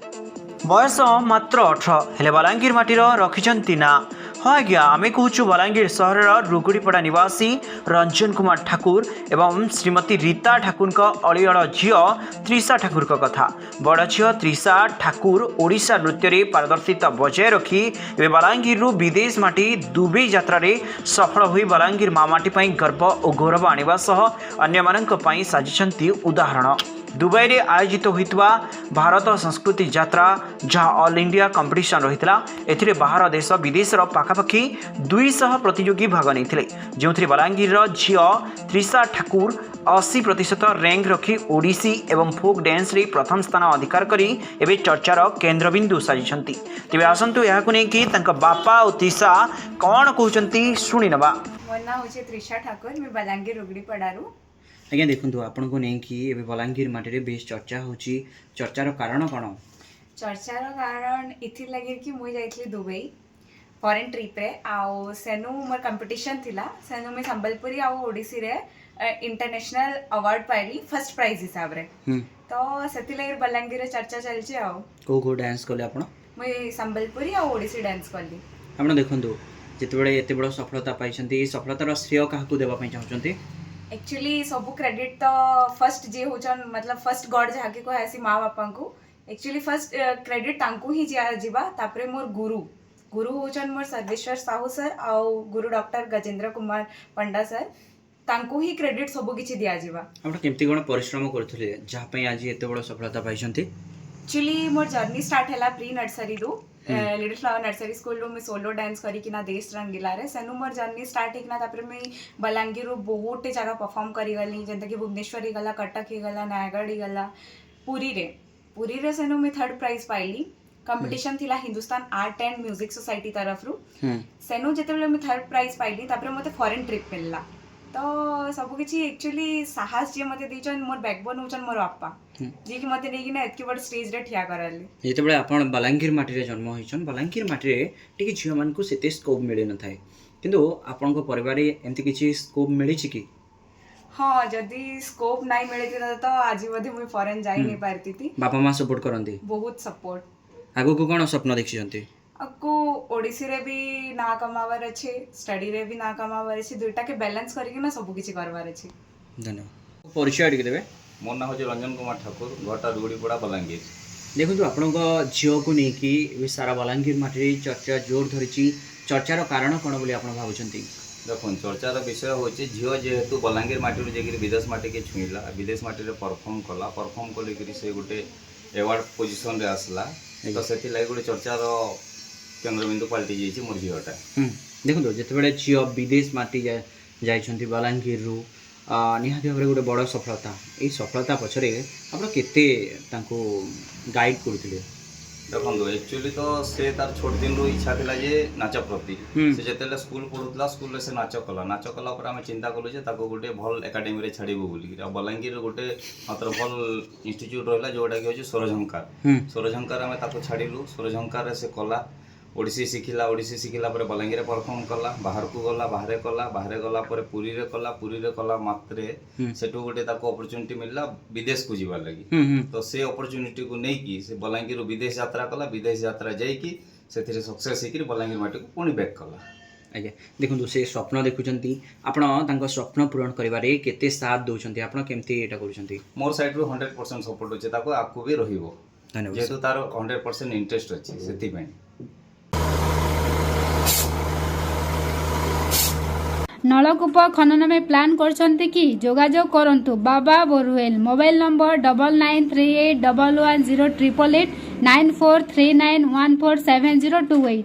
बयस मात्र 18 हेले बलांगीर माटीर रखिंट ना। हाँ आज्ञा आम कहूँ बलांगीर सहर रुगुड़ीपड़ा निवासी रंजन कुमार ठाकुर एवं श्रीमती रीता ठाकुर अलीअड़ झील त्रिषा ठाकुर कथा। बड़ झील त्रिषा ठाकुर ओडिशा नृत्य में पारदर्शिता बजाय रखी एवं बलांगीर विदेश माटी दुबई यात्रा सफल हुई बलांगीर माटी गर्व और गौरव आने अन्य साजिशंती उदाहरण। दुबई रे आयोजित होता भारत संस्कृति यात्रा जहाँ ऑल इंडिया कंपटीशन रही है। बाहर देश विदेश पाखापाखि 200 प्रतियोगी भाग नहीं जो बलांगीर झील त्रिषा ठाकुर 80% रैंक रखी ओडिसी एवं फोक डांस रे प्रथम स्थान अधिकार करी एवं चर्चार केन्द्रबिंदु साजिशंती। तेज आसतु यह बापा और त्रिषा कौन कहते शुणी नवा। मोर ना होचे त्रिषा ठाकुर मैं बलांगीर रुगड़ीपड़ारू। आज्ञा देखु आपन को नहीं कि एबे बलांगीर माटी बेस चर्चा होची चर्चार कारण कौन? चर्चार कारण इथि लगे कि मुई जाइतली दुबई फॉरेन ट्रिप रे आउ सेनु मोर कंपटीशन थिला। सेनु में संबलपुरी आउ ओडिसी रे इंटरनेशनल अवार्ड पाइली फर्स्ट प्राइज हिसाब रे। तो सेति लगे बलांगीर रे चर्चा चलची। आउ को डांस कले आपण? मुई संबलपुरी आउ ओडिसी डांस कली। आपण देखंतु जेतेबेले एते बड़ सफलता पाइछंती सफलतार श्रेय काहाकू देबा पई चाहछंती? एक्चुअली सब क्रेडिट तो फर्स्ट जे होचन मतलब फर्स्ट गॉड जहाँ के कहे माँ बापा को एक्चुअली फर्स्ट क्रेडिट तांको ही जीवा। तापरे मोर गुरु होचन मोर सर्वेश्वर साहू सर आउ गुरु डॉक्टर गजेंद्र कुमार पंडा सर तांको ही क्रेडिट सब किछि दिया जीवा। आपण केमती कोन परिश्रम करथले जहाँ पई आज एते बड़ सफलता पाइछंती? एक्चुअली मोर जर्नी स्टार्ट हैला प्री नर्सरी रू लिटिल फ्लावर नर्सरी स्कूल रू मैं सोलो डांस करी कि ना देश रंगीला रे सेनु मोर जर्नी स्टार्ट हिकना। तापर मैं बलांगीर रू बहुत जगह परफॉर्म करी गली जेंता कि भुवनेश्वर ही गला, कटक ही गला, नयागढ़ ही गला, पुरी रे सेनु मैं थर्ड प्राइज पाइली। कंपटीशन थिला Hindustan art and music society तरफ रू सेनु जेतेबेले मैं थर्ड प्राइज पाइली तापर मते फॉरेन ट्रिप मिलला। तो सब किछि एक्चुअली साहस जे मते दिचन मोर बैकबोन होचन मोर बापा जे कि मते नेकी ना एतकी बड़ स्टेज रे ठिया कराले। जेतेबेले आपण बलांगीर माटी रे जन्म होइछन बलांगीर माटी रे टिके झियो मान को सेते स्कोप मिले न थाए किंतु आपण को परिवार रे एंती किछि स्कोप मिली छि कि? हाँ जदी स्कोप नाही मिलेती तो आज बधी मुई फॉरेन जाई नहीं पारती थी। बापा मां सपोर्ट करंदी? बहुत सपोर्ट। आगो को कोन स्वप्न देखिछंती? अको ओडिसी रे भी ना कमावर अच्छे स्टडी रे भी ना कमावर अच्छे दुईटा के बैलेंस करके ना सब किछि करवार अच्छे। धन्यवाद। परिचय आडी देबे? मोर ना होजे रंजन कुमार ठाकुर घरटा रुगड़ीपड़ा बलांगीर। देखो आपण झील को लेकिन सारा बलांगीर माटी चर्चा जोर धरी चर्चार कारण कौन बोली आप भावुंट? देखो चर्चार विषय हूँ झील जेहेतु बलांगीर माटी जाकि विदेश माटी के छुईला विदेश माटी रे परफॉर्म कल से गोटे एवार्ड पोजिशन रे आसला तो से गोटे चर्चार केन्द्रबिंदु पलटि जाइए मोर झीलटा। देखो जितेबाला झील विदेश माटी जाइछंती बलांगीर रु निहाती भाव गोटे बड़ सफलता यही सफलता पछरे आप केते गाइड करुले? देखो एक्चुअली तो से तार छोट दिन रू इच्छा थिला जे नाच प्रति से जेतेले स्कूल पढुतला स्कूल रे से नाच कला पर आम चिंता कलु जे ताको गोटे भल एकाडेमी रे छाड़बू बोली बलांगीर गोटे मात्र भल इंस्टीट्यूट रहा जोटा कि होची स्वरझंकार आम ताको छाड़िलु स्वरझंकार से कला ओडिसी शिखिला पर बलांगीर परफॉर्म कला बाहर को गला बाहर गला पर पुरी रे कला मात्रे सेटू गोटे ताको अपॉर्चुनिटी मिलला विदेश को जीवा लगी। तो से अपॉर्चुनिटी को नहीं की से बलांगीर विदेश यात्रा कला विदेश यात्रा जाइकी सेथिरे सक्सेस हेकि बलांगीर माटी को पुणी बैक कला। आज्ञा देखो से स्वप्न देखुंती आपण स्वप्न पूरण करिवारे केते साथ दउछंती आपण केमती एटा करूछंती? मोर साइड रो 100% सपोर्ट होचे ताको आकु भी रहिबो। धन्यवाद। जेतु तार 100% इंटरेस्ट अछि सेति पय नलकूप खनन में प्लान करछंती कि जोगाजोग करंतु बाबा बोरवेल। Mobile number 9938110888 9439147028।